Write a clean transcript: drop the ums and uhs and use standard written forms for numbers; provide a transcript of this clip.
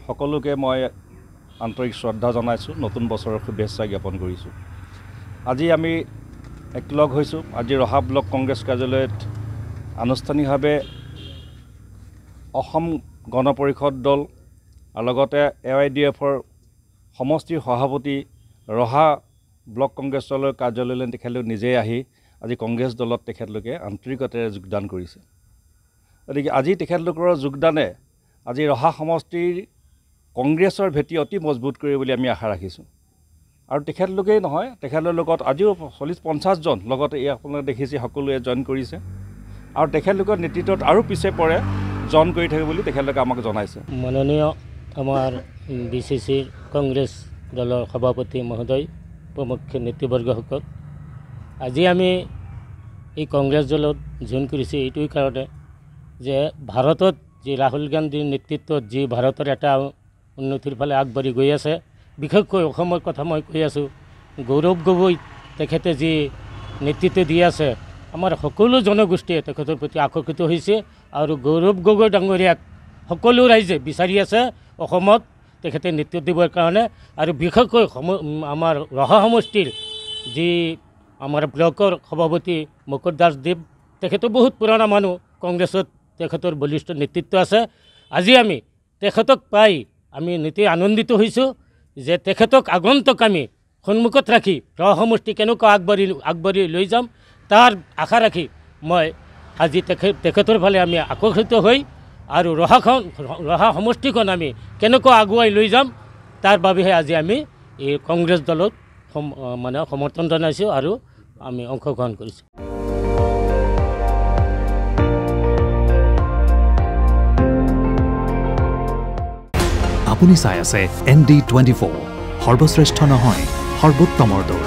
সকলোকে মই আন্তৰিক শ্ৰদ্ধা জনাইছোঁ, নতুন বছৰৰ শুভেচ্ছা জ্ঞাপন কৰিছোঁ। আজি আমি একলগ হৈছোঁ। আজি ৰহা ব্লক কংগ্ৰেছ কাৰ্যালয়ত আনুষ্ঠানিকভাৱে অসম গণ পৰিষদ দল আৰু লগতে AIDFৰ সমষ্টিৰ সভাপতি ৰহা ব্লক কংগ্ৰেছ দলৰ কাৰ্যালয়লৈ তেখেতলোক নিজেই আহি আজি কংগ্ৰেছ দলত তেখেতলোকে আন্তৰিকতাৰে যোগদান কৰিছে। গতিকে আজি তেখেতলোকৰ যোগদানে আজি ৰহা সমষ্টিৰ কংগ্ৰেছৰ ভেটি অতি মজবুত কৰিব বুলি আমি আশা ৰাখিছোঁ। আৰু তেখেতলোকেই নহয়, তেখেতৰ লগত আজিও 40-50 জন লগতে আপোনালোকে দেখিছে সকলোৱে জইন কৰিছে আৰু তেখেতলোকৰ নেতৃত্বত আৰু পিছে পৰে জইন কৰি থাকে বুলি তেখেতলোকে আমাক জনাইছে। মাননীয় আমাৰ BCCৰ কংগ্ৰেছ দলৰ সভাপতি মহোদয়, প্ৰমুখ নেতৃবৰ্গসকল, আজি আমি এই কংগ্ৰেছ দলত জইন কৰিছোঁ এইটোৰ কাৰণে যে ভাৰতত যি ৰাহুল গান্ধীৰ নেতৃত্বত যি ভাৰতৰ এটা উন্নতিৰ ফালে আগবাঢ়ি গৈ আছে, বিশেষকৈ অসমৰ কথা মই কৈ আছোঁ, গৌৰৱ গগৈ তেখেতে যি নেতৃত্ব দি আছে, আমাৰ সকলো জনগোষ্ঠীয়ে তেখেতৰ প্ৰতি আকৰ্ষিত হৈছে আৰু গৌৰৱ গগৈ ডাঙৰীয়াক সকলো ৰাইজে বিচাৰি আছে অসমত তেখেতে নেতৃত্ব দিবৰ কাৰণে। আৰু বিশেষকৈ আমাৰ ৰহা সমষ্টিৰ যি আমাৰ ব্লকৰ সভাপতি মুকুট দাসদেৱ, তেখেতো বহুত পুৰণা মানুহ, কংগ্ৰেছত তেখেতৰ বলিষ্ঠ নেতৃত্ব আছে। আজি আমি তেখেতক পাই আমি নিতেই আনন্দিত হৈছোঁ যে তেখেতক আগন্তুক আমি সন্মুখত ৰাখি ৰহা সমষ্টি কেনেকুৱা আগবাঢ়ি লৈ যাম তাৰ আশা ৰাখি মই আজি তেখেতৰ ফালে আমি আকৰ্ষিত হৈ আৰু ৰহা সমষ্টিখন আমি কেনেকুৱা আগুৱাই লৈ যাম তাৰ বাবেহে আজি আমি এই কংগ্ৰেছ দলত সমৰ্থন জনাইছোঁ আৰু আমি অংশগ্ৰহণ কৰিছোঁ। আপুনি চাই আছে ND24, সৰ্বশ্ৰেষ্ঠ নহয় সৰ্বোত্তমৰ দৌৰ।